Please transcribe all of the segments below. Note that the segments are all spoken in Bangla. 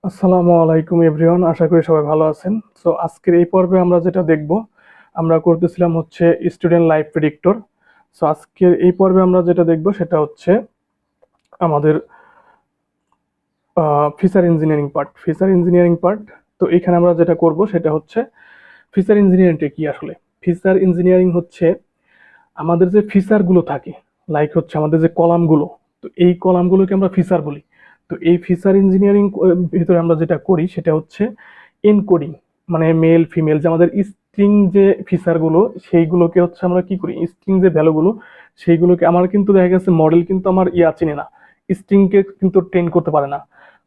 আসসালামু আলাইকুম এভরিওয়ান, আশা করি সবাই ভালো আছেন। সো আজকের এই পর্বে আমরা যেটা দেখব, আমরা করতেছিলাম হচ্ছে স্টুডেন্ট লাইফ প্রেডিক্টর। সো আজকের এই পর্বে আমরা যেটা দেখব সেটা হচ্ছে আমাদের ফিচার ইঞ্জিনিয়ারিং পার্ট। তো এখানে আমরা যেটা করব সেটা হচ্ছে ফিচার ইঞ্জিনিয়ারিংটা কি আসলে। ফিচার ইঞ্জিনিয়ারিং হচ্ছে আমাদের যে ফিচারগুলো থাকে, লাইক হচ্ছে আমাদের যে কলামগুলো, তো এই কলামগুলোকে আমরা ফিচার বলি। তো এই ফিচার ইঞ্জিনিয়ারিং ভিতরে আমরা যেটা করি সেটা হচ্ছে এনকোডিং, মানে মেল ফিমেল যে আমাদের স্ট্রিং যে ফিচারগুলো সেইগুলোকে হচ্ছে আমরা কি করি, স্ট্রিং যে ভ্যালুগুলো সেইগুলোকে আমার কিন্তু দেখা গেছে মডেল কিন্তু আমার চিনে না, স্ট্রিংকে কিন্তু ট্রেন করতে পারে না।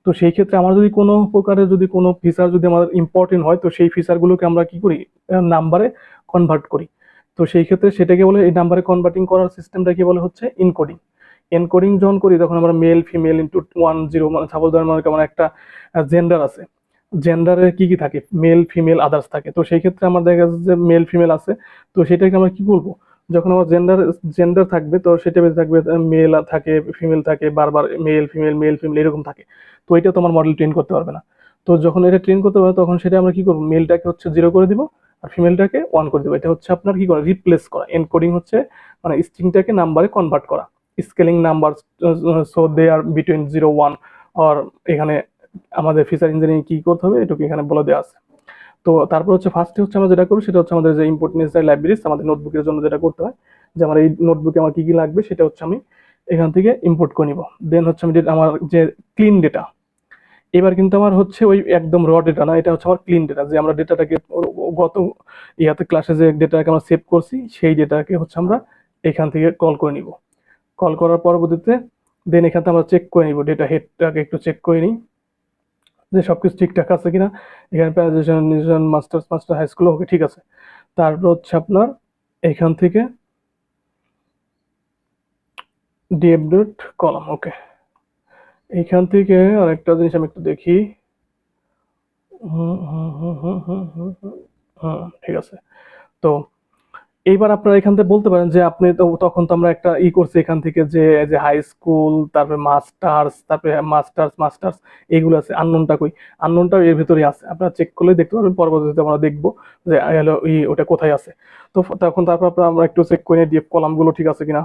তো সেই ক্ষেত্রে আমার যদি কোনো প্রকারের যদি কোনো ফিচার যদি আমাদের ইম্পর্টেন্ট হয়, তো সেই ফিচারগুলোকে আমরা কি করি, নাম্বারে কনভার্ট করি। তো সেই ক্ষেত্রে সেটাকে বলে, এই নাম্বারে কনভার্টিং করার সিস্টেমটাকে বলে হচ্ছে এনকোডিং। এনকোডিং যখন করি তখন আমরা মেল ফিমেল ইন্টু 1 0, মানে সাপোজ ধরেন মানে কেমন একটা জেন্ডার আছে, জেন্ডারে কি কি থাকে, মেল ফিমেল আদার্স থাকে। তো সেই ক্ষেত্রে আমার দেখা যাচ্ছে যে মেল ফিমেল আছে, তো সেটাকে আমরা কি বলবো, যখন আমার জেন্ডার জেন্ডার থাকবে তো সেটা বেঁচে থাকবে মেল থাকে ফিমেল থাকে, বারবার মেল ফিমেল মেল ফিমেল এরকম থাকে। তো এটা তোমার মডেল ট্রেন করতে পারবে না। তো যখন এটা ট্রেন করতে পারবে তখন সেটা আমরা কি করবো, মেলটাকে হচ্ছে 0 করে দিব আর ফিমেলটাকে 1 করে দেবো। এটা হচ্ছে আপনার কি করা, রিপ্লেস করা। এনকোডিং হচ্ছে মানে স্ট্রিংটাকে নাম্বারে কনভার্ট করা। Scaling number, so they are between 0 1, আর এখানে আমাদের ফিচার ইঞ্জিনিয়ারিং কি করতে হবে এটুকু এখানে বলে দেওয়া আছে। তো তারপর হচ্ছে ফার্স্টে হচ্ছে আমরা যেটা করি সেটা হচ্ছে আমাদের যে ইম্পোর্ট নেসেসারি লাইব্রেরিজ, আমাদের নোটবুকের জন্য যেটা করতে হয়, যে আমার এই নোটবুকে আমার কি কি লাগবে সেটা হচ্ছে আমি এখান থেকে ইম্পোর্ট করে নিব। দেন হচ্ছে আমি আমার যে ক্লিন ডেটা, এবার কিন্তু আমার হচ্ছে ওই একদম র ডেটা না, এটা হচ্ছে আমার ক্লিন ডেটা, যে আমরা ডেটাটাকে গত ইয়াতে ক্লাসে যে ডেটাকে আমরা সেভ করছি সেই ডেটাকে হচ্ছে আমরা এখান থেকে কল করে নিব। কল করার পরবর্তীতে দেন এখান থেকে আমরা চেক করে নিব, ডেটা হেডটাকে একটু চেক করে নিই যে সবকিছু ঠিকঠাক আছে কিনা। এখানে প্যারাজেশন masters master high school okay ঠিক আছে। তারপর হচ্ছে আপনার এখান থেকে ডিএফ ডট কলাম, ওকে। এইখান থেকে আরেকটা জিনিস আমি একটু দেখি। ঠিক আছে। তো এইবার আপনারা এখান থেকে বলতে পারেন যে আপনি তো তখন তো আমরা একটা করছি এখান থেকে যে যে হাই স্কুল, তারপরে মাস্টার্স, তারপরে মাস্টার্স মাস্টার্স এগুলো আছে, আননোনটা কই, আননোনটাও এর ভিতরে আছে। আপনারা চেক করলে দেখতে পারবেন, পরবর্তীতে আমরা দেখবো যে হলো ওটা কোথায় আছে। তো তখন তারপর আমরা একটু চেক করে নিয়ে ডিএফ কলামগুলো ঠিক আছে কিনা।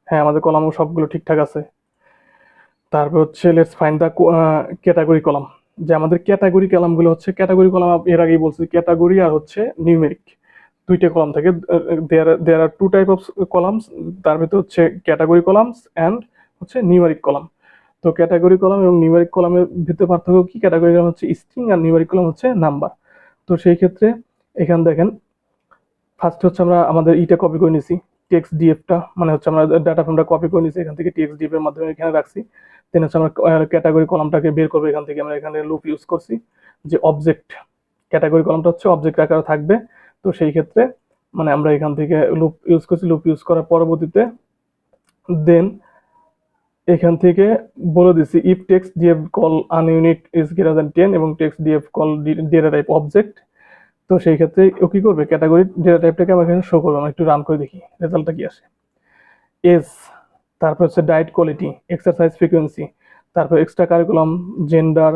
হ্যাঁ, আমাদের কলামও সবগুলো ঠিকঠাক আছে। তারপর হচ্ছে let's find the category column, যে আমাদের ক্যাটাগরি কলামগুলো হচ্ছে, ক্যাটাগরি কলাম এর আগেই বলছি, ক্যাটাগরি আর হচ্ছে নিউমেরিক দুইটা কলাম থাকে। দেয়ার আর টু টাইপ অফ কলামস, তার ভিতরে হচ্ছে ক্যাটাগরি কলামস অ্যান্ড হচ্ছে নিউমেরিক কলাম। তো ক্যাটাগরি কলাম এবং নিউমেরিক কলামের ভিতরে পার্থক্য কি, ক্যাটাগরি কলাম হচ্ছে স্ট্রিং আর নিউমেরিক কলাম হচ্ছে নাম্বার। তো সেই ক্ষেত্রে এখানে দেখেন ফার্স্ট হচ্ছে আমরা আমাদের ইটা কপি করে নিছি, টেক্সট ডিএফটা, মানে হচ্ছে আমরা ডাটা ফ্রেমটা কপি করে নিছি এখান থেকে টেক্সট ডিএফ এর মাধ্যমে এখানে রাখছি। দেন হচ্ছে আমরা ক্যাটাগরি কলামটাকে বের করবো এখান থেকে, আমরা এখানে লুপ ইউজ করছি যে অবজেক্ট, ক্যাটাগরি কলামটা হচ্ছে অবজেক্ট আকারে থাকবে। তো সেই ক্ষেত্রে মানে আমরা এখান থেকে লুপ ইউজ করছি, লুপ ইউজ করার পরবর্তীতে দেন এখান থেকে বলে দিছি if text df col nunique is greater than 10 এবং text df col data type object. তো সেই ক্ষেত্রে ও কি করবে, ক্যাটাগরি ডেটা টাইপটাকে আমার এখানে শো করবে। আমরা একটু রান করে দেখি রেজাল্টটা কি আসে। এজ, তারপর হচ্ছে ডায়েট কোয়ালিটি, এক্সারসাইজ ফ্রিকোয়েন্সি, তারপর এক্সট্রা কারিকুলাম, জেন্ডার,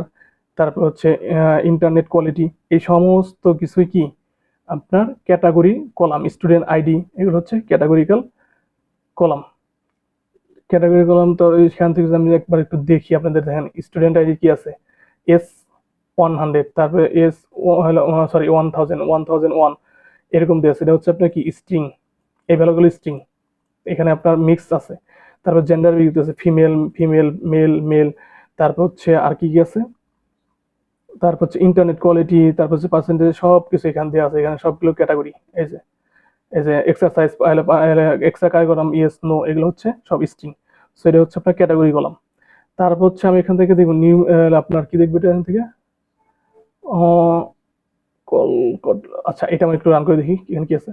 তারপর হচ্ছে ইন্টারনেট কোয়ালিটি, এই সমস্ত কিছুই কি আপনার ক্যাটাগরি কলাম। স্টুডেন্ট আইডি, এগুলো হচ্ছে ক্যাটাগরিক্যাল কলাম। ক্যাটাগরি কলাম তো এখান থেকে আমি একবার একটু দেখি, আপনাদের দেখেন স্টুডেন্ট আইডি কি আছে, এস 100, তারপরে এস হলো সরি 1001 এরকম দিয়ে আছে। এটা হচ্ছে আপনার কি স্ট্রিং, এই ভ্যালুগুলো স্ট্রিং, এখানে আপনার মিক্স আছে। তারপর জেন্ডার আছে ফিমেল ফিমেল মেল মেল, তারপর হচ্ছে আর কি কি আছে, তারপর হচ্ছে ইন্টারনেট কোয়ালিটি, তারপর হচ্ছে পার্সেন্টেজ, সব কিছু এখান দিয়ে আছে। এখানে সবগুলো ক্যাটাগরি, এই যে exercise, extra curriculum, yes no, এগুলো হচ্ছে সব স্ট্রিং। সো এটা হচ্ছে আপনার ক্যাটাগরি কলাম। তারপর হচ্ছে আমি এখান থেকে দেখব নিউ, আপনার কি দেখবো এখান থেকে কল, আচ্ছা এটা আমি একটু রান করে দেখি এখানে কি আছে।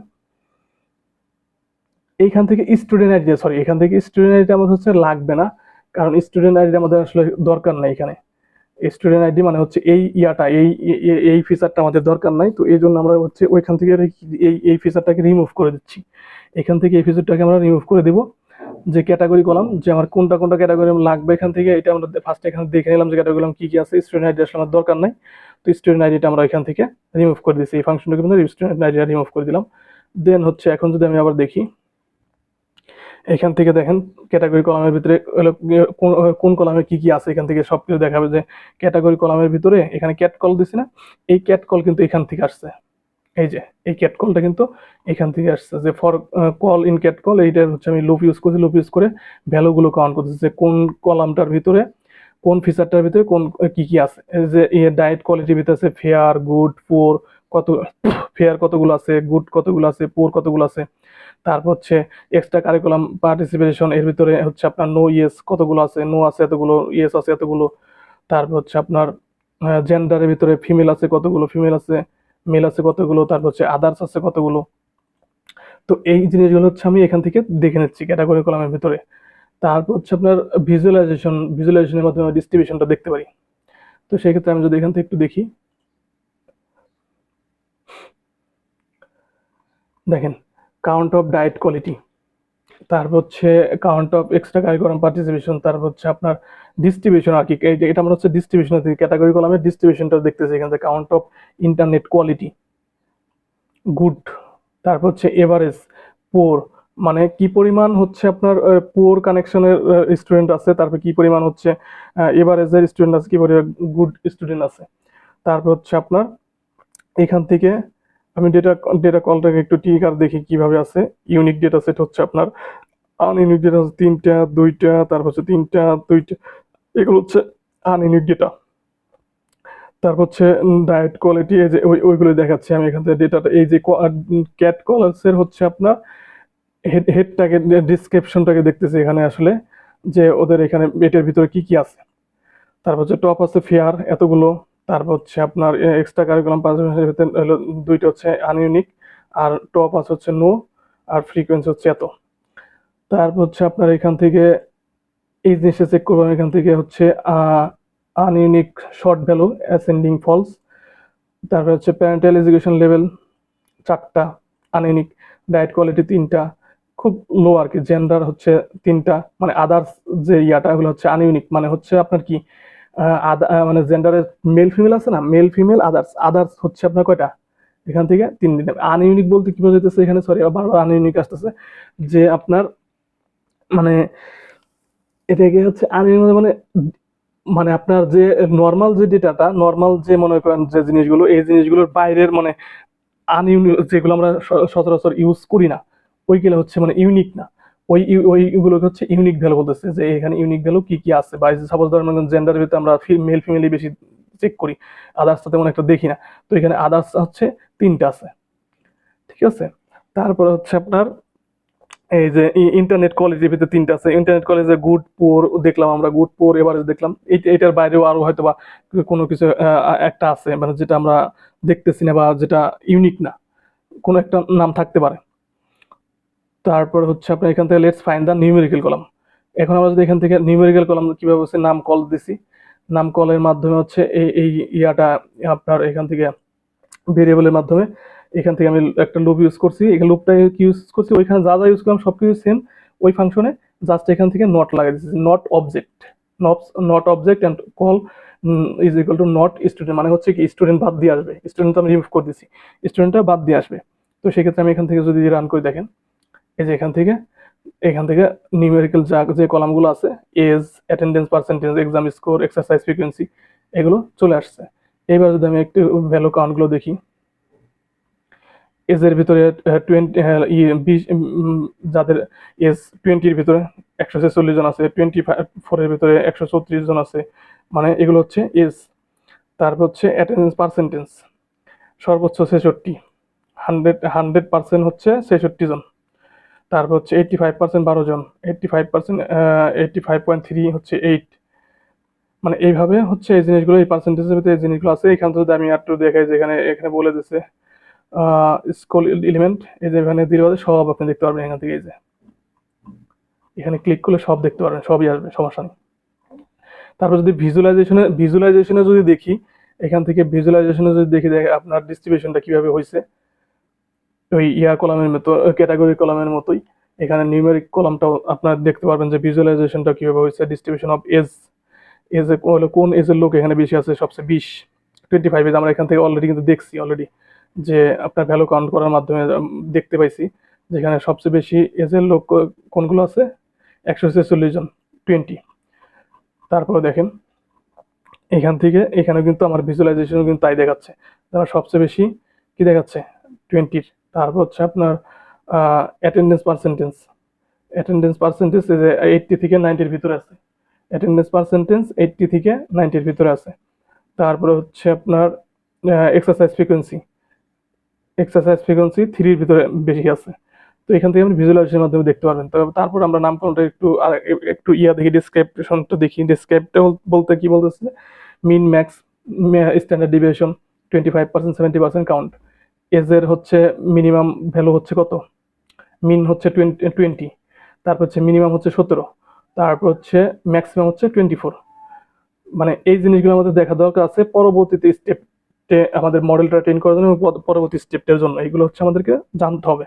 এইখান থেকে স্টুডেন্ট আইডি, সরি এখান থেকে স্টুডেন্ট আইডি আমাদের হচ্ছে লাগবে না, কারণ স্টুডেন্ট আইডি আমাদের আসলে দরকার নাই এখানে। স্টুডেন্ট আইডি মানে হচ্ছে এই ইয়াটা, এই ফিচারটা আমাদের দরকার নাই। তো এই জন্য আমরা হচ্ছে ওইখান থেকে এই ফিচারটাকে রিমুভ করে দিচ্ছি। এখান থেকে এই ফিচারটাকে আমরা রিমুভ করে দিব। যে ক্যাটাগরি কলাম, যে আমার কোনটা কোনটা ক্যাটাগরি লাগবে এখান থেকে, এটা আমরা ফার্স্ট এখানে দেখে নিলাম যে ক্যাটাগরি কলাম কি কি আছে। স্টুডেন্ট আইডি আসলে আমার দরকার নাই, তো স্টুডেন্ট আইডিটা আমরা এখান থেকে রিমুভ করে দিচ্ছি, এই ফাংশনটাকে কিন্তু স্টুডেন্ট আইডিটা রিমুভ করে দিলাম। দেন হচ্ছে এখন যদি আমি আবার দেখি এখান থেকে দেখেন ক্যাটাগরি কলামের ভিতরে কোন কলামে কি কি আছে, এখান থেকে সবকিছু দেখাবে যে ক্যাটাগরি কলামের ভিতরে এখানে ক্যাট কল দিছি না, এই ক্যাট কল কিন্তু এখান থেকে আসছে। এই যে এই ক্যাট কলটা কিন্তু এখান থেকে আসছে, যে for call in cat call, এইটা হচ্ছে আমি লুপ ইউজ করছি, লুপ ইউজ করে ভ্যালুগুলো কাউন্ট করতেছি যে কোন কলামটার ভিতরে কোন ফিচারটার ভিতরে কোন কি কি আছে। এই যে ডায়েট কোয়ালিটির ভিতরে আছে ফেয়ার, গুড, পুয়ার, কত ফেয়ার কতগুলো আছে, গুড কতগুলো আছে, পুয়ার কতগুলো আছে। তারপর হচ্ছে এক্সট্রা কারিকুলাম পার্টিসিপেশন, এর ভিতরে হচ্ছে আপনার নো ইয়েস কতগুলো আছে, নো আছে এতগুলো, ইয়েস আছে এতগুলো। তারপর হচ্ছে আপনার জেন্ডারের ভিতরে ফিমেল আছে কতগুলো, ফিমেল আছে, মেল আছে কতগুলো, তারপর হচ্ছে আদার্স আছে কতগুলো। তো এই জিনিসগুলো হচ্ছে আমি এখান থেকে দেখে নিচ্ছি ক্যাটাগরি কলামের ভিতরে। তারপর হচ্ছে আপনার ভিজুয়ালাইজেশনের মাধ্যমে ডিস্ট্রিবিউশনটা দেখতে পারি। তো সেই ক্ষেত্রে আমি যদি এখান থেকে একটু দেখি, দেখেন কাউন্ট অফ ডায়েট কোয়ালিটি, তারপর হচ্ছে count of extra curriculum participation, তারপর হচ্ছে আপনার ডিস্ট্রিবিউশন আর কি, এটা আমরা হচ্ছে ডিস্ট্রিবিউশন থেকে ক্যাটাগরি কলামের ডিস্ট্রিবিউশনটা দেখতেছি এখান থেকে। Count of internet quality, good, তারপর হচ্ছে এভারেজ, পোর, মানে কি পরিমাণ হচ্ছে আপনার পোর কানেকশনের স্টুডেন্ট আছে, তারপর কি পরিমাণ হচ্ছে এভারেজের স্টুডেন্ট আছে, কি পরিমাণ গুড স্টুডেন্ট আছে। তারপর হচ্ছে আপনার এখান থেকে আমি ডেটা কলটাকে একটু টিকার দেখি কিভাবে আছে। ইউনিক ডেটা সেট হচ্ছে আপনার, আনইউনিক ডেটা হচ্ছে 3টা 2টা, তারপর হচ্ছে 3টা 2টা, এগুলো হচ্ছে আনইউনিক ডেটা। তারপর হচ্ছে ডায়েট কোয়ালিটি, এই যে ওইগুলো দেখাচ্ছি আমি এখান থেকে ডেটাটা। এই যে ক্যাট কলার্সের হচ্ছে আপনার হেডটাকে ডিসক্রিপশনটাকে দেখতেছি এখানে আসলে, যে ওদের এখানে এটার ভিতরে কি কি আছে। তারপর হচ্ছে টপ আছে ফেয়ার এতগুলো, তারপর হচ্ছে আপনার এক্সট্রা কারিকুলাম পারফরমেন্সের ভিতরে হলো 2টা হচ্ছে আনইউনিক, আর টপ আছে হচ্ছে নো, আর ফ্রিকোয়েন্সি হচ্ছে এত। তারপর হচ্ছে আপনার এখান থেকে এই জিনিসটা চেক করবো আমি এখান থেকে হচ্ছে আনইউনিক শর্ট ভ্যালু অ্যাসেন্ডিং ফলস, তারপর হচ্ছে প্যারেন্টাল এডুকেশন লেভেল 4টা আনইউনিক, ডায়েট কোয়ালিটি 3টা, খুব লো আর কি, জেন্ডার হচ্ছে 3টা, মানে আদার্স যে ইয়াটা এগুলো হচ্ছে আনইউনিক, মানে হচ্ছে আপনার কি মানে জেন্ডারের মেল ফিমেল আছে না, মেল ফিমেল আদার্স, আদার্স হচ্ছে আপনার কয়টা এখান থেকে 3 দিন। আনইউনিক বলতে কি বোঝাইতেছে এখানে, সরি বারবার আনইউনিক আসতেছে, যে আপনার মানে এটাকে হচ্ছে আনইউনিক মানে মানে আপনার যে নর্মাল যে ডেটাটা, নর্মাল যে মনে করেন যে জিনিসগুলো, এই জিনিসগুলোর বাইরের মানে আনইউনিক যেগুলো আমরা সচরাচর ইউজ করি না, ওইগুলো হচ্ছে মানে ইউনিক না। ওইগুলোকে হচ্ছে ইউনিক ভ্যালু বলতেছে, যে এখানে ইউনিক ভ্যালু কি কি আছে। বা সাপোজ ধরেন জেন্ডারের ভিতরে আমরা মেল ফিমেলই বেশি চেক করি, আদার্সটা তেমন একটা দেখি না, তো এখানে আদার্স হচ্ছে 3টা আছে, ঠিক আছে। তারপরে হচ্ছে আপনার এই যে ইন্টারনেট কোয়ালিটির ভিতরে 3টা আছে, ইন্টারনেট কোয়ালিটি গুড পোর দেখলাম আমরা, গুড পোর এভারেজ দেখলাম, এইটার বাইরেও আরো হয়তো বা কোনো কিছু একটা আছে, মানে যেটা আমরা দেখতেছি না বা যেটা ইউনিক না, কোনো একটা নাম থাকতে পারে। তারপর হচ্ছে আপনার এখান থেকে let's find the numerical column. এখন আমরা যদি এখান থেকে নিউমেরিক্যাল কলাম কিভাবে হচ্ছে নাম কল দিছি, নাম কলের মাধ্যমে হচ্ছে এই ইয়াটা আপনার এখান থেকে ভেরিয়েবলের মাধ্যমে এখান থেকে আমি একটা লুপ ইউজ করছি, এখানে লুপটা ইউজ করছি, ওইখানে যা যা ইউজ করলাম সবকিছু সেম ওই ফাংশনে, জাস্ট এখান থেকে নট লাগাই দিচ্ছি, not object, not object and call is equal to not student, মানে হচ্ছে কি স্টুডেন্ট বাদ দিয়ে আসবে, স্টুডেন্ট আমি রিমুভ করে দিচ্ছি, স্টুডেন্টটা বাদ দিয়ে আসবে। তো সেক্ষেত্রে আমি এখান থেকে যদি রান করে দেখেন, এই যে এখান থেকে নিউমেরিক্যাল যে কলামগুলো আছে, age, attendance percentage, exam score, exercise frequency, এগুলো চলে আসছে। এইবার যদি আমি একটু ভ্যালু কাউন্টগুলো দেখি, এজের ভিতরে 20 যাদের এজ 20-র ভিতরে 146 জন আছে, 24-এর ভিতরে 134 জন আছে, মানে এগুলো হচ্ছে এজ। তারপর হচ্ছে অ্যাটেন্ডেন্স পার্সেন্টেজ সর্বোচ্চ 66, 100% হচ্ছে 66 জন। তারপর হচ্ছে 85% 12 জন, 85%, 85.3 হচ্ছে 8, মানে এইভাবে হচ্ছে এই জিনিসগুলো, এই পার্সেন্টেজের ভিতরে এই জিনিসগুলো আছে। এখান থেকে যদি আমি একটু দেখাই, যে এখানে বলে দিচ্ছে স্কুল এলিমেন্ট, এই যে এখানে দীর্ঘ সব আপনি দেখতে পারবেন এখান থেকে, এই যে এখানে ক্লিক করলে সব দেখতে পারবেন, সবই আসবে, সমস্যা নেই। তারপর যদি ভিজুয়ালাইজেশনে যদি দেখি, এখান থেকে ভিজুয়ালাইজেশনে যদি দেখি আপনার ডিস্ট্রিবিউশনটা কিভাবে হয়েছে, ওই কলামের মতো, ক্যাটাগরি কলামের মতোই এখানে নিউমেরিক কলামটাও আপনারা দেখতে পারবেন যে ভিজুয়ালাইজেশনটা কিভাবে হয়েছে, ডিস্ট্রিবিউশন অফ এজ, এজ হলো কোন এজের লোক এখানে বেশি আছে, সবচেয়ে 20-25 এজ আমরা এখান থেকে অলরেডি কিন্তু দেখছি অলরেডি যে আপনার ভ্যালু কাউন্ট করার মাধ্যমে দেখতে পাইছি যেখানে সবচেয়ে বেশি এজের লোক কোনগুলো আছে, 146 জন, 20। তারপরে দেখেন এখান থেকে এখানে কিন্তু আমার ভিজুয়ালাইজেশন কিন্তু তাই দেখাচ্ছে, আমার সবচেয়ে বেশি কি দেখাচ্ছে 20। তারপর হচ্ছে আপনার অ্যাটেন্ডেন্স পার্সেন্টেজ, অ্যাটেন্ডেন্স পার্সেন্টেজ এই যে 80 থেকে 90-র ভিতরে আছে, অ্যাটেন্ডেন্স পার্সেন্টেজ 80 থেকে 90-র ভিতরে আছে। তারপরে হচ্ছে আপনার এক্সারসাইজ ফ্রিকোয়েন্সি, এক্সারসাইজ ফ্রিকোয়েন্সি 3-র ভিতরে বেশি আছে। তো এখান থেকে আপনি ভিজুয়ালাইজেশনের মাধ্যমে দেখতে পারবেন। তবে তারপর আমরা নামকরণটা একটু দেখি, ডেসক্রিপশনটা দেখি। ডেসক্রিপটা বলতে কি বলতেছে, মিন ম্যাক্স স্ট্যান্ডার্ড ডিভিয়েশন 25%, 70% কাউন্ট। এজের হচ্ছে মিনিমাম ভ্যালু হচ্ছে কত, মিন হচ্ছে 20, তারপর হচ্ছে মিনিমাম হচ্ছে 17, তারপর হচ্ছে ম্যাক্সিমাম হচ্ছে 24। মানে এই জিনিসগুলো আমাদের দেখা দরকার আছে পরবর্তীতে স্টেপে আমাদের মডেলটা ট্রেন করার জন্য, পরবর্তী স্টেপটার জন্য এইগুলো হচ্ছে আমাদেরকে জানতে হবে।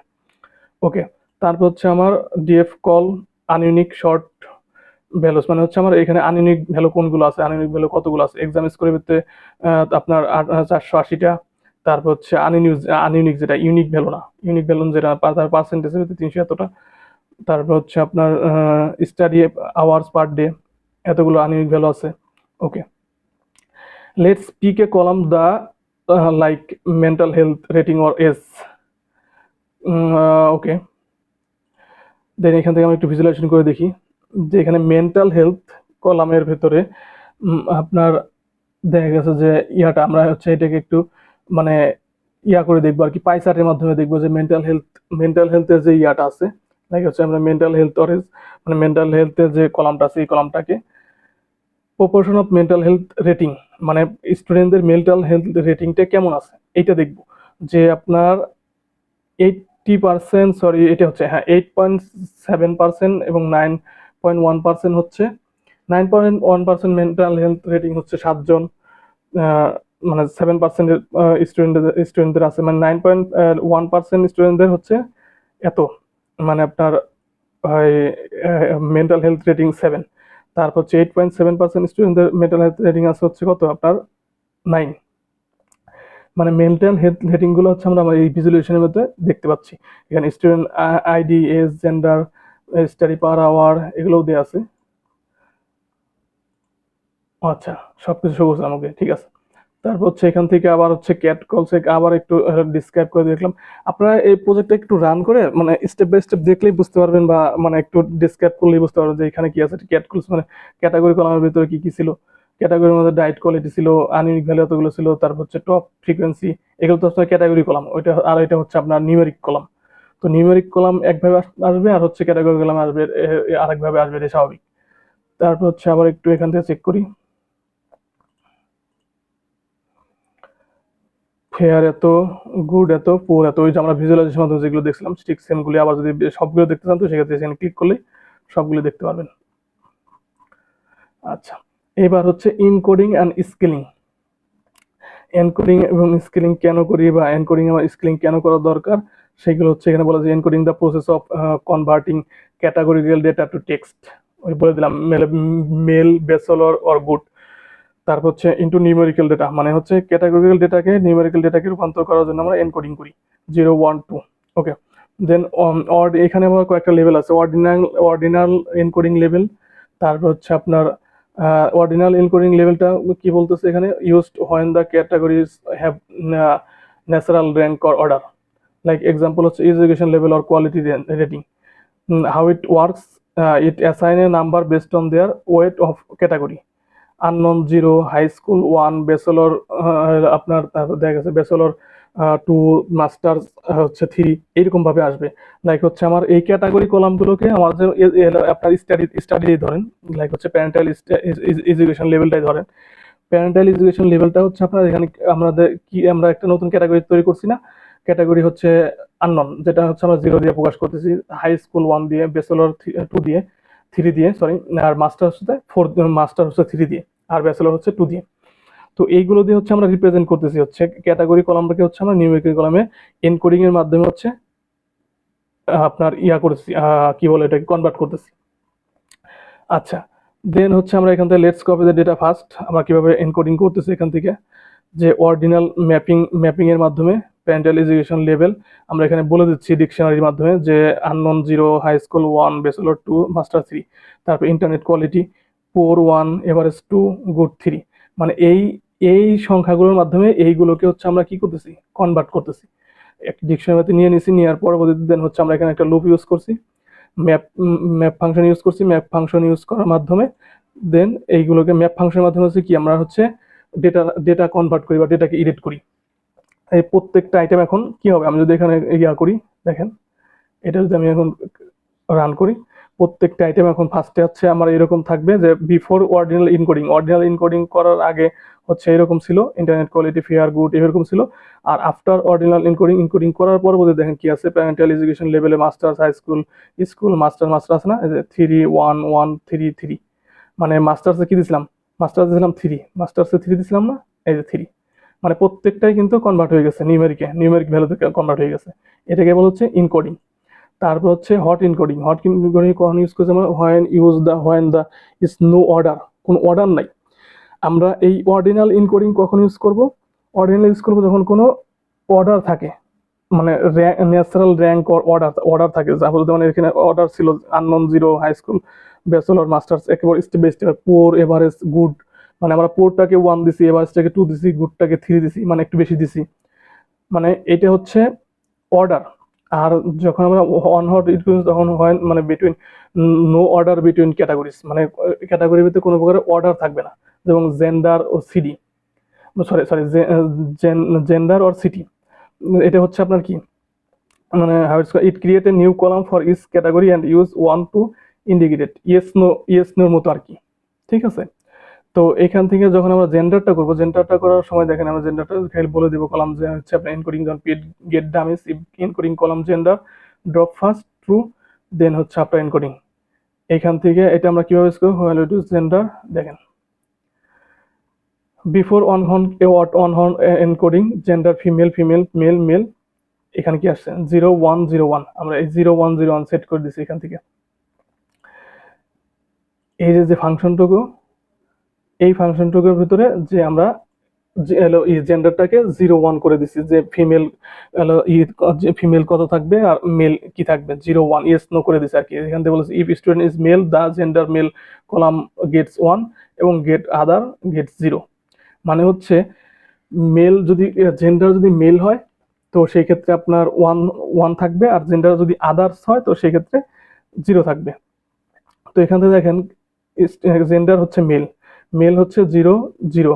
ওকে, তারপর হচ্ছে আমার ডিএফ কল আনইউনিক শর্ট ভ্যালুস, মানে হচ্ছে আমার এখানে আনইউনিক ভ্যালু কোনগুলো আছে, আনইউনিক ভ্যালু কতগুলো আছে। এক্সাম স্কোরের ভিতরে আপনার 480টা, তারপর হচ্ছে আনইউনিক যেটা ইউনিক ভ্যালু না, ইউনিক ভ্যালু যেটা তার পার্সেন্টেজের ভিতরে 300 এতটা। তারপর হচ্ছে আপনার স্টাডি আওয়ার্স পার ডে, এতগুলো আনইউনিক ভ্যালু আছে। Okay, let's pick a column the like mental health rating or age. Okay, then এখান থেকে আমি একটু ভিজুয়ালাইজেশন করে দেখি যে এখানে মেন্টাল হেলথ কলামের ভেতরে আপনার দেখা গেছে যে ইয়াটা আমরা হচ্ছে এটাকে একটু মানে ইয়া করে দেখবো আর কি, পাই চার্টের মাধ্যমে দেখবো যে মেন্টাল হেলথের যে ইয়াটা আছে, লাইক হচ্ছে আমরা মেন্টাল হেলথ অরেজ মানে মেন্টাল হেলথের যে কলামটা আছে এই কলামটাকে proportion of mental health rating, মানে স্টুডেন্টদের মেন্টাল হেলথ রেটিংটা কেমন আছে এইটা দেখবো। যে আপনার 80%, সরি এটা হচ্ছে হ্যাঁ 8.7% এবং 9.1% হচ্ছে, 9.1% মেন্টাল হেলথ রেটিং হচ্ছে 7 জন, মানে 7% স্টুডেন্টদের আছে, মানে 9.1% স্টুডেন্টদের হচ্ছে এত, মানে আপনার মেন্টাল হেলথ রেটিং 7। তারপর হচ্ছে 8.7% স্টুডেন্টদের মেন্টাল হেলথ রেটিং আছে হচ্ছে কত আপনার 9। মানে মেন্টাল হেলথ রেটিং গুলো হচ্ছে আমরা এই ভিজুয়ালাইজেশনের মধ্যে দেখতে পাচ্ছি। এখানে student ID, age, gender, study per hour এগুলোও দেওয়া আছে। আচ্ছা, সবকিছু সবুজ আমাকে, ঠিক আছে। তারপর হচ্ছে এখান থেকে আবার হচ্ছে ক্যাট কলস আবার একটু ডিসক্রাইব করে দেখলাম। আপনারা এই প্রজেক্টটা একটু রান করে মানে স্টেপ বাই স্টেপ দেখলেই বুঝতে পারবেন, বা মানে একটু ডিসক্রাইব করলেই বুঝতে পারবেন যে এখানে কি আছে। ক্যাট কলস মানে ক্যাটাগরি কলামের ভিতরে কি কি ছিল, ক্যাটাগরির মধ্যে ডাইট কোয়ালিটি ছিল, আনইউনিক ভ্যালু এতগুলো ছিল, তারপর হচ্ছে টপ ফ্রিকোয়েন্সি, এগুলো তো আপনার ক্যাটাগরি কলাম ওইটা, আর এটা হচ্ছে আপনার নিউমেরিক কলাম। তো নিউমেরিক কলাম একভাবে আসবে আর হচ্ছে ক্যাটাগরি কলাম আসবে আরেকভাবে আসবে, এটা স্বাভাবিক। তারপর হচ্ছে আবার একটু এখান থেকে চেক করি, ফেয়ার এত, গুড এত, পুয়ার এত, ওই যে আমরা ভিজুয়ালাইজেশন মাধ্যমে যেগুলো দেখছিলাম ঠিক সেমগুলি আবার যদি সবগুলো দেখতে চান তো সেক্ষেত্রে এখানে ক্লিক করলে সবগুলো দেখতে পারবেন। আচ্ছা, এবার হচ্ছে ইনকোডিং অ্যান্ড স্কেলিং। এনকোডিং এবং স্কেলিং কেন করি বা এনকোডিং এবং স্কেলিং কেন করা দরকার সেগুলো হচ্ছে এখানে বলা যায়। Encoding the process of converting categorical data to text, ওই বলে দিলাম মেল, বেসেলর অর গুড। তারপর হচ্ছে ইন্টু নিউমেরিক্যাল ডেটা, মানে হচ্ছে ক্যাটাগরিক্যাল ডেটাকে নিউমেরিক্যাল ডেটাকে রূপান্তর করার জন্য আমরা এনকোডিং করি 0, 1, 2। ওকে, দেন এখানে আবার কয়েকটা লেভেল আছে, অর্ডিনাল এনকোডিং লেভেল। তারপর হচ্ছে আপনার অর্ডিনাল এনকোডিং লেভেলটা কি বলতেছে এখানে, used when the categories have natural rank or order, like example হচ্ছে education level or quality rating. How it works, it assign a number based on their weight of category, unknown 0, high school 1, bachelor আপনার তারপর দেখা গেছে ব্যাচেলর 2, মাস্টার্স হচ্ছে 3, এইরকম ভাবে আসবে। লাইক হচ্ছে আমার এই ক্যাটাগরি কলামগুলোকে আমার যে আপনার স্টাডি ধরেন, লাইক হচ্ছে প্যারেন্টাল এডুকেশন লেভেলটাই ধরেন। প্যারেন্টাল এডুকেশন লেভেলটা হচ্ছে আপনার এখানে আমরা একটা নতুন ক্যাটাগরি তৈরি করছি না, ক্যাটাগরি হচ্ছে আননন, যেটা হচ্ছে আমরা 0 দিয়ে প্রকাশ করতেছি, হাই স্কুল 1 দিয়ে, ব্যাচেলর 2 দিয়ে, 3 দিয়ে, সরি, আর মাস্টার হচ্ছে 4, মাস্টার হচ্ছে 3 দিয়ে, আর ব্যাচেলর হচ্ছে 2 দিয়ে। তো এইগুলো দিয়ে হচ্ছে আমরা রিপ্রেজেন্ট করতেছি হচ্ছে ক্যাটাগরি কলামটাকে হচ্ছে আমরা নিউমেরিক্যাল কলামে এনকোডিং এর মাধ্যমে হচ্ছে আপনার করেছি, কি বলে এটাকে কনভার্ট করতেছি। আচ্ছা, দেন হচ্ছে আমরা এখান থেকে let's copy the data first, আমরা কিভাবে এনকোডিং করতেছি এখান থেকে, যে অর্ডিনাল ম্যাপিং এর মাধ্যমে প্যারেন্টাল এডুকেশন লেভেল আমরা এখানে বলে দিচ্ছি ডিকশনারির মাধ্যমে, যে unknown 0, high school 1, bachelor 2, master 3, তারপর internet quality poor 1, average 2, good 3। মানে এই সংখ্যাগুলোর মাধ্যমে এইগুলোকে হচ্ছে আমরা কি করতেছি, কনভার্ট করতেছি। একটা ডিকশনারিতে নিয়ে নিছি, নেওয়ার পরবর্তীতে দেন হচ্ছে আমরা এখানে একটা লুপ ইউজ করছি, ম্যাপ ম্যাপ ফাংশন ইউজ করছি। ম্যাপ ফাংশন ইউজ করার মাধ্যমে দেন এইগুলোকে ম্যাপ ফাংশনের মাধ্যমে হচ্ছে কি আমরা হচ্ছে ডেটা কনভার্ট করি বা ডেটাকে এডিট করি। এই প্রত্যেকটা আইটেম এখন কি হবে, আমি যদি এখানে করি, দেখেন এটা যদি আমি এখন রান করি, প্রত্যেকটা আইটেম এখন ফার্স্টে হচ্ছে আমার এরকম থাকবে যে বিফোর অর্ডিনাল ইনকোডিং করার আগে হচ্ছে এরকম ছিল, ইন্টারনেট কোয়ালিটি ফেয়ার গুড এরকম ছিল। আর আফটার অর্ডিনাল ইনকোডিং করার পরবর্তী দেখেন কি আছে, প্যারেন্টাল এডুকেশন লেভেলে masters, high school, school, master আছে না, 3 1 1 3 3, মানে মাস্টার্সে কি দিছিলাম, মাস্টার্সে দিলাম 3, মাস্টার্সে 3 দিছিলাম না, এই যে 3। মানে প্রত্যেকটাই কিন্তু কনভার্ট হয়ে গেছে নিউমেরিক ভ্যালুতে কনভার্ট হয়ে গেছে। এটাকে বলা হচ্ছে ইনকোডিং। তারপর হচ্ছে হট ইনকোডিং কখন ইউজ করছি আমরা, when the is no order, কোনো অর্ডার নাই। আমরা এই অর্ডিনাল ইনকোডিং কখন ইউজ করব, যখন কোনো অর্ডার থাকে, মানে ন্যাচারাল র্যাঙ্ক অর্ডার থাকে, যা বলতে মানে এখানে অর্ডার ছিল unknown 0, high school, bachelor, masters, একেবারে step by step, poor, average, good, মানে আমরা পোরটাকে 1 দিছি, এভারেজটাকে 2 দিছি, গুডটাকে 3 দিছি, মানে একটু বেশি দিছি। মানে এটা হচ্ছে অর্ডার। আর যখন আমরা অন হট ইনক্লুড তখন হয় মানে between no order between categories, মানে ক্যাটাগরির ভিতরে কোনো প্রকার অর্ডার থাকবে না, যেমন জেন্ডার ও city, sorry gender or city. এটা হচ্ছে আপনার কি, মানে it create a new column for each category and use 1 to indicated yes নোর মতো আর কি, ঠিক আছে। তো এখান থেকে যখন আমরা জেন্ডারটা করবো, জেন্ডারটা করার সময় দেখেন আমরা জেন্ডারটা খালি বলে দেবো, কলাম যে হচ্ছে আপনার এনকোডিং যখন get dummies encoding column gender drop first true, then হচ্ছে আপনার এনকোডিং। এখান থেকে এটা আমরা কিভাবে ইউজ করবো, হোয়াইল ইট ইজ জেন্ডার, দেখেন before on horn encoding gender female male male, এখানে কি আসছে 0 1 0 1, আমরা এই 0 1 0 1 সেট করে দিচ্ছি এখান থেকে। এই যে ফাংশনটুকু, এই ফাংশনটুকুর ভিতরে যে আমরা জেন্ডারটাকে 0 1 করে দিচ্ছি, যে ফিমেল যে ফিমেল কত থাকবে আর মেল কি থাকবে 0 1 ইয়েস নো করে দিচ্ছি আর কি। এখান থেকে বলেছে if student is male the gender male column gets 1 এবং গেট আদার গেটস 0। মানে হচ্ছে মেল যদি জেন্ডার যদি মেল হয় তো সেই ক্ষেত্রে আপনার 1 1 থাকবে, আর জেন্ডার যদি আদার্স হয় তো সেই ক্ষেত্রে 0 থাকবে। তো এখান থেকে দেখেন জেন্ডার হচ্ছে মেল হচ্ছে 0 0,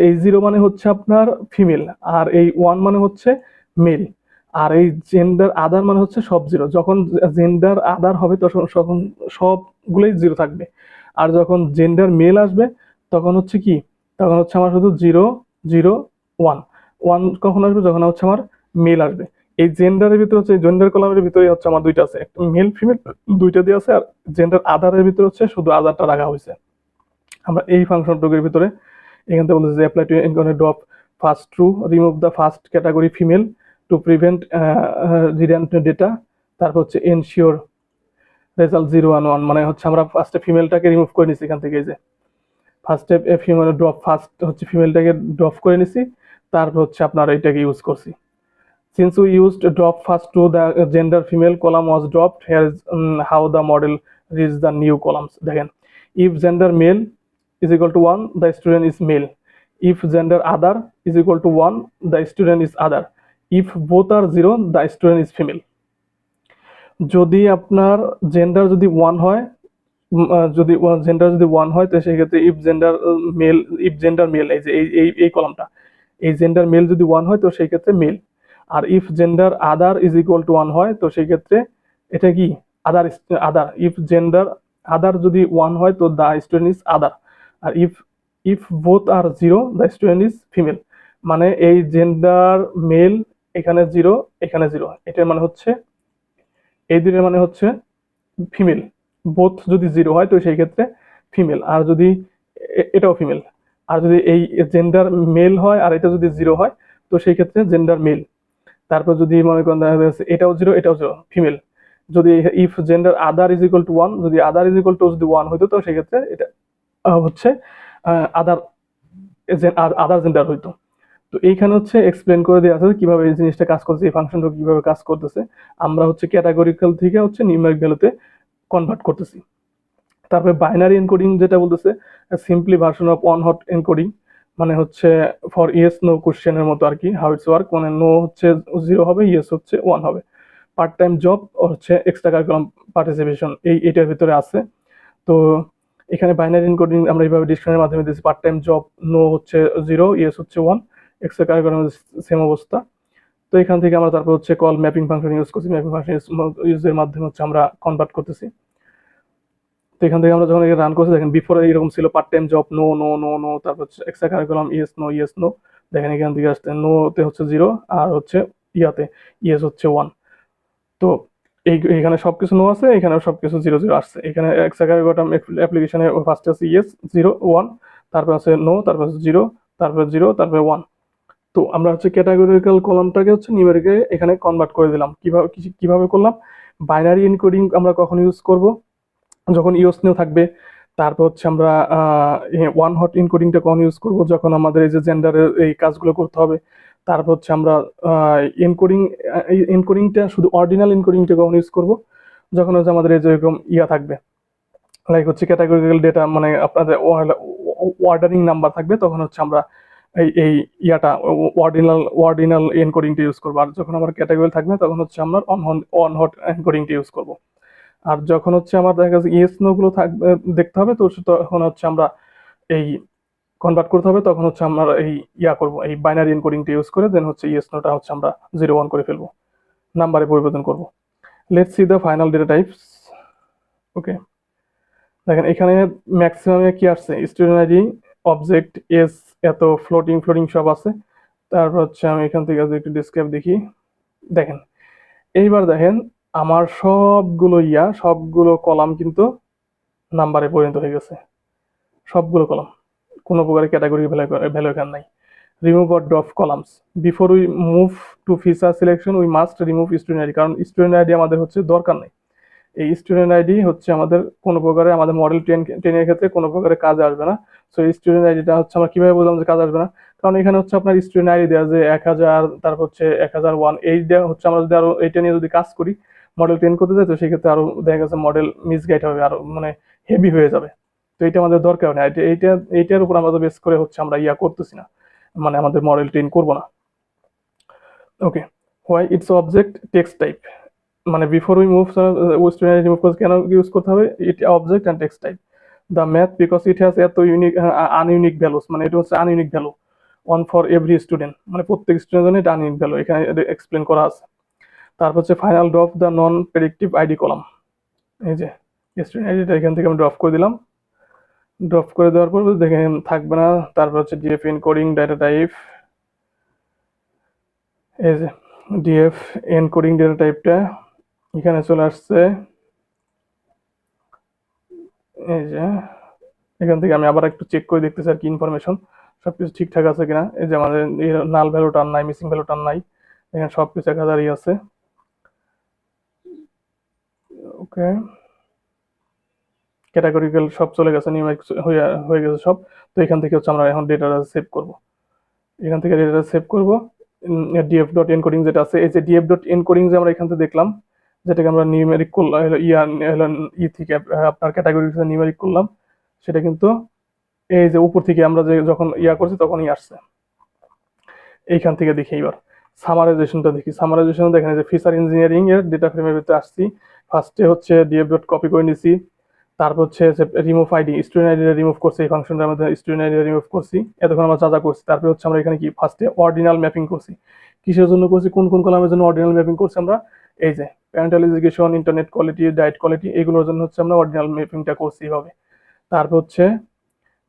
এই 0 মানে হচ্ছে আপনার ফিমেল, আর এই 1 মানে হচ্ছে মেল, আর এই জেন্ডার আদার মানে হচ্ছে সব 0। যখন জেন্ডার আদার হবে তখন সবগুলোই 0 থাকবে, আর যখন জেন্ডার মেল আসবে তখন হচ্ছে কি, তখন হচ্ছে আমার শুধু 0 0 1 1 কখন আসবে, যখন হচ্ছে আমার মেল আসবে। এই জেন্ডারের ভিতরে হচ্ছে জেন্ডার কলামের ভিতরে হচ্ছে আমার দুইটা আছে, একটা মেল ফিমেল দুইটা দিয়ে আছে, আর জেন্ডার আদারের ভিতরে হচ্ছে শুধু আদারটা রাখা হয়েছে। আমরা এই ফাংশনটুকুর ভিতরে এখান থেকে বলতেছি apply to encode drop first true, remove the first category female to prevent redundant data, তারপর হচ্ছে এনশিওর রেজাল্ট 0 1 1, মানে হচ্ছে আমরা ফার্স্টে ফিমেলটাকে রিমুভ করে নিছি এখান থেকে, এই যে ফার্স্টে ফিমেল ড্রপ ফার্স্ট হচ্ছে ফিমেলটাকে ড্রপ করে নিছি, তারপর হচ্ছে আপনার এইটাকে ইউজ করছি। Since we used drop first to the gender female column was dropped, here is how the model reads the new columns. দেখেন, if gender male is equal to 1, the student is male. If gender other is equal to 1, the student is other. If both are 0, the student is female. যদি আপনার জেন্ডার যদি 1 হয়, যদি জেন্ডার যদি 1 হয় তো সেই ক্ষেত্রে ইফ জেন্ডার মেল এই যে এই কলামটা, এই জেন্ডার মেল যদি 1 হয় তো সেই ক্ষেত্রে মেল। আর if gender other is equal to 1 হয় তো সেই ক্ষেত্রে এটা কি আদার ইফ জেন্ডার আদার যদি 1 হয় তো দ্য স্টুডেন্ট ইজ আদার। আর if both are 0, the student is female. মানে এই জেন্ডার মেল এখানে 0 এখানে 0, এটার মানে হচ্ছে এই দুটোর মানে হচ্ছে ফিমেল। বোথ যদি 0 হয় তো সেই ক্ষেত্রে ফিমেল, আর যদি এটাও ফিমেল। আর যদি এই জেন্ডার মেল হয় আর এটা যদি 0 হয় তো সেই ক্ষেত্রে জেন্ডার মেল। তারপর যদি মনে করেন দেখা যাচ্ছে এটাও 0 এটাও 0 ফিমেল, যদি if gender other is equal to 1, যদি আদার ইজ ইকুয়াল টু যদি 1 হইতো তো সেক্ষেত্রে এটা হচ্ছে আদার আদার জেন্ডার হইতো। তো এইখানে হচ্ছে এক্সপ্লেন করে দেওয়া আছে কিভাবে এই জিনিসটা কাজ করছে, এই ফাংশনটা কিভাবে কাজ করতেছে। আমরা হচ্ছে ক্যাটাগরিক্যাল থেকে হচ্ছে নিউমেরিক ভ্যালুতে কনভার্ট করতেছি। তারপরে বাইনারি এনকোডিং যেটা বলতেছে, simply version of one hot encoding, মানে হচ্ছে ফর ইয়েস নো কোশ্চেনের মতো আর কি, হাউ ইটস ওয়ার্ক, মানে নো হচ্ছে 0 হবে, ইয়েস হচ্ছে 1 হবে। পার্ট টাইম জব হচ্ছে এক্সট্রা কারিকুলাম পার্টিসিপেশন এটার ভিতরে আছে। তো এখানে বাইনারি এনকোডিং আমরা এইভাবে ডিকশনারির মাধ্যমে দিয়েছি, পার্ট টাইম জব নো হচ্ছে 0, ইয়েস হচ্ছে 1, এক্সট্রা কারিকুলাম সেম অবস্থা। তো এখান থেকে আমরা তারপর হচ্ছে কল ম্যাপিং ফাংশন ইউজ করছি, ম্যাপিং ফাংশন ইউজের মাধ্যমে হচ্ছে আমরা কনভার্ট করতেছি। তো এখান থেকে আমরা যখন রান করছি দেখেন বিফোরে এরকম ছিল part time job no no no no, তারপর হচ্ছে এক্সট্রা কারিকুলাম ইয়েস নো, দেখেন এখান থেকে আসতে নোতে হচ্ছে 0 আর হচ্ছে ইয়াতে ইয়েস হচ্ছে 1। তো এইখানে সবকিছু নো আছে, এখানে সবকিছু 0 আসছে। এখানে এক্সট্রা কারিকুলাম অ্যাপ্লিকেশনে ফার্স্টে আছে ইয়েস 0 1, তারপর আছে নো, তারপর আছে 0, তারপর 0, তারপর 1। তো আমরা হচ্ছে ক্যাটাগরিক্যাল কলামটাকে হচ্ছে নিউমেরিকে এখানে কনভার্ট করে দিলাম। কিভাবে করলাম, বাইনারি এনকোডিং আমরা কখন ইউজ করব, যখন ইউএসনিও থাকবে। তারপর হচ্ছে আমরা ওয়ান হট এনকোডিংটা কখন ইউজ করব, যখন আমাদের এই যে জেন্ডারের এই কাজগুলো করতে হবে। তারপর হচ্ছে আমরা এনকোডিংটা শুধু অর্ডিনাল এনকোডিংটা কখন ইউজ করব, যখন হচ্ছে আমাদের এই যে এরকম থাকবে, লাইক হচ্ছে ক্যাটাগরিক্যাল ডেটা, মানে আপনাদের অর্ডারিং নাম্বার থাকবে, তখন হচ্ছে আমরা এই অর্ডিনাল এনকোডিংটা ইউজ করবো। আর যখন আমার ক্যাটাগরি থাকবে তখন হচ্ছে আমরা অন হট এনকোডিংটা ইউজ করবো। আর যখন হচ্ছে আমার দেখা যাচ্ছে ইয়েস নো গুলো থাকবে দেখতে হবে, তো তখন হচ্ছে আমরা এই কনভার্ট করতে হবে, তখন হচ্ছে আমরা এই করবো, এই বাইনারি এনকোডিংটা ইউজ করে দেন হচ্ছে ইয়েস নোটা হচ্ছে আমরা 0 1 করে ফেলবো, নাম্বারে পরিবর্তন করবো। Let's see the final data types. Okay, দেখেন এখানে ম্যাক্সিমামে কি আসছে, স্টুডেন্ট আইডি, অবজেক্ট, এস, এত ফ্লোটিং সব আছে। তারপর হচ্ছে আমি এখান থেকে একটু ডিসক্রাইব দেখি। দেখেন এইবার দেখেন আমার সবগুলো কলাম কিন্তু নাম্বারে পরিণত হয়ে গেছে, সবগুলো কলাম, কোনো প্রকার ক্যাটাগরি ভ্যালু এখানে নাই। Remove or drop columns, before we move to feature selection we must remove student ID, কারণ স্টুডেন্ট আইডি আমাদের হচ্ছে দরকার নেই। এই স্টুডেন্ট আইডি হচ্ছে আমাদের কোনো প্রকারে আমাদের মডেল টেনের ক্ষেত্রে কোনো প্রকারে কাজে আসবে না। সো এই স্টুডেন্ট আইডিটা হচ্ছে আমরা কিভাবে বললাম যে কাজ আসবে না, কারণ এখানে হচ্ছে আপনার স্টুডেন্ট আইডি দেওয়া যে 1000, তারপর হচ্ছে 1001, এইটা হচ্ছে আমরা যদি আরো এইটা নিয়ে যদি কাজ করি মডেল ট্রেন করতে যাই, তো সেক্ষেত্রে আরো দেখা গেছে মডেল মিসগাইড হবে, আরো মানে হেভি হয়ে যাবে। তো এটা আমাদের দরকার নেই, এইটার উপর আমরা বেস করে হচ্ছে আমরা করতেছি না, মানে আমাদের মডেল ট্রেন করবো না। Okay, why it's object text type, মানে before we move student remove করতে কেন ইউজ করতে হবে, it object and text type. The math because it has এত ইউনিক আনইউনিক ভ্যালুস, মানে এটা হচ্ছে nunique value, on for every student, মানে প্রত্যেক স্টুডেন্টের জন্য এটা আনইউনিক ভ্যালু, এখানে এক্সপ্লেন করা আছে। তারপর হচ্ছে final drop the non predictive ID column, এই যে স্টুডেন্ট আইডিটা এখান থেকে আমি ড্রপ করে দিলাম। ড্রপ করে দেওয়ার পর দেখেন থাকবে না। তারপর হচ্ছে ডিএফ এনকোডিং ডেটা টাইপ, এই যে ডিএফ এনকোডিং ডেটা টাইপটা এখানে চলে আসছে। এই যে এখান থেকে আমি আবার একটু চেক করে দেখতেছি আর কি ইনফরমেশন সবকিছু ঠিকঠাক আছে কিনা। এই যে আমাদের নাল ভ্যালুটা নাই, মিসিং ভ্যালুটা নাই, এখানে সবকিছু 1000ই আছে। ওকে, ক্যাটাগরিক্যাল সব চলে গেছে, নিউমেরিক হয়ে গেছে সব। তো এখান থেকে হচ্ছে আমরা এখন ডেটাটা সেভ করব, এখান থেকে ডেটাটা সেভ করব। ডিএফ ডট এনকোডিং যেটা আছে, এই যে ডিএফ ডট এনকোডিং যে আমরা এখান থেকে দেখলাম, যেটাকে আমরা নিউমেরিক থেকে আপনার ক্যাটাগরি নিউমেরিক করলাম, সেটা কিন্তু এই যে উপর থেকে আমরা যে যখন করছি তখনই আসছে। এইখান থেকে দেখি এবার সামারাইজেশনটা দেখি। সামারাইজেশন দেখেন যে ফিচার ইঞ্জিনিয়ারিং এর ডেটা ফ্রেমের ভিতরে আসছি। ফার্স্টে হচ্ছে ডিএফ ডট কপি করে নিছি, তারপর হচ্ছে remove ID, student ID remove করছি, এই ফাংশনটার মধ্যে স্টুডেন্ট আইডি রিমুভ করছি, এতক্ষণ আমরা যা করছি। তারপর হচ্ছে আমরা এখানে কি ফার্স্টে অর্ডিনাল ম্যাপিং করছি, কিসের জন্য করছি, কোন কোন কলামের জন্য অর্ডিনাল ম্যাপিং করছি আমরা, এই যে parental education, internet quality, diet quality, এগুলোর জন্য হচ্ছে আমরা অর্ডিনাল ম্যাপিংটা করছি এইভাবে। তারপর হচ্ছে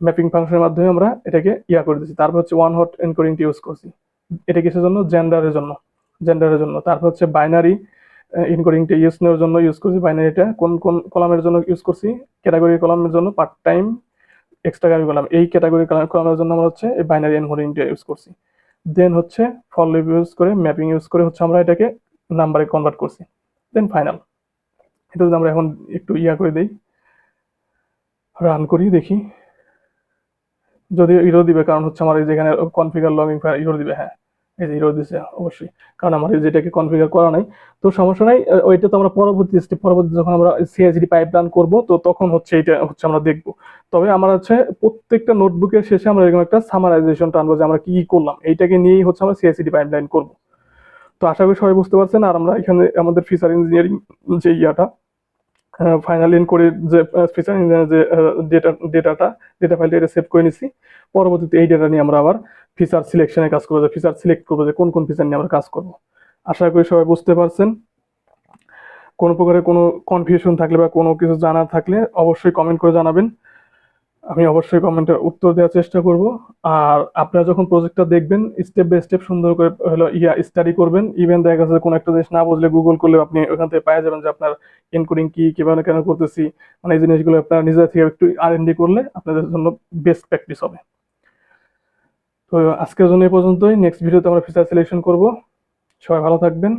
ম্যাপিং ফাংশনের মাধ্যমে আমরা এটাকে করে দিচ্ছি। তারপর হচ্ছে ওয়ান হট এনকোডিংটা ইউজ করছি, এটা কিসের জন্য, জেন্ডারের জন্য। তারপর হচ্ছে বাইনারি এনকোডিংটা ইউজ নেওয়ার জন্য ইউজ করছি, বাইনারিটা কোন কোন কলামের জন্য ইউজ করছি, ক্যাটাগরি কলামের জন্য, পার্ট টাইম, এক্সট্রা কারিকুলাম, এই ক্যাটাগরি কলামের জন্য আমরা হচ্ছে এই বাইনারি এনকোডিংটা ইউজ করছি। দেন হচ্ছে ফর লুপ ইউজ করে, ম্যাপিং ইউজ করে হচ্ছে আমরা এটাকে নাম্বারে কনভার্ট করছি। Then final. এটা যদি আমরা এখন একটু করে দেই, রান করি দেখি, যদিও ইরো দিবে, কারণ হচ্ছে আমার এই যেখানে কনফিগার লগইন ফাইল ইরো দিবে। হ্যাঁ, এই যে ইরো দিছে অবশ্যই, কারণ আমার এই যেটাকে কনফিগার করা নাই। তো সমস্যা নাই, ওইটা তো আমরা পরবর্তী স্টেপ, পরবর্তী যখন আমরা সিআইসিডি পাইপ রান করবো তো তখন হচ্ছে এটা হচ্ছে আমরা দেখবো। তবে আমার হচ্ছে প্রত্যেকটা নোটবুকের শেষে আমরা এরকম একটা সামারাইজেশন টানবো যে আমরা কি কি করলাম, এইটাকে নিয়েই হচ্ছে আমরা সিআইসিডি পাইপ লাইন করবো। তো আশা করি সবাই বুঝতে পারছেন। আর আমরা এখানে আমাদের ফিচার ইঞ্জিনিয়ারিং যে ফাইনাল ইন করে যে ফিচার ইঞ্জিনিয়ার যে ডেটা ফাইলটা এটা সেভ করে নিছি। পরবর্তীতে এই ডেটা নিয়ে আমরা আবার ফিচার সিলেকশনে কাজ করবো, যে ফিচার সিলেক্ট করবো যে কোন কোন ফিচার নিয়ে আমরা কাজ করবো। আশা করি সবাই বুঝতে পারছেন। কোনো প্রকারের কোনো কনফিউশন থাকলে বা কোনো কিছু জানার থাকলে অবশ্যই কমেন্ট করে জানাবেন, আমি অবশ্যই কমেন্টের উত্তর দেওয়ার চেষ্টা করব। আর আপনারা যখন প্রজেক্টটা দেখবেন স্টেপ বাই স্টেপ সুন্দর করে হলো স্টাডি করবেন। ইভেন দেখা যাচ্ছে কোনো একটা জিনিস না বুঝলে গুগল করলে আপনি ওখান থেকে পেয়ে যাবেন যে আপনার এনকোডিং কি, কিভাবে কেন করতেছি, মানে এই জিনিসগুলো আপনারা নিজের থেকে একটু R&D করলে আপনাদের জন্য বেস্ট প্র্যাকটিস হবে। তো আজকের জন্য এই পর্যন্তই, নেক্সট ভিডিওতে আমরা ফিচার সিলেকশন করব। সবাই ভালো থাকবেন।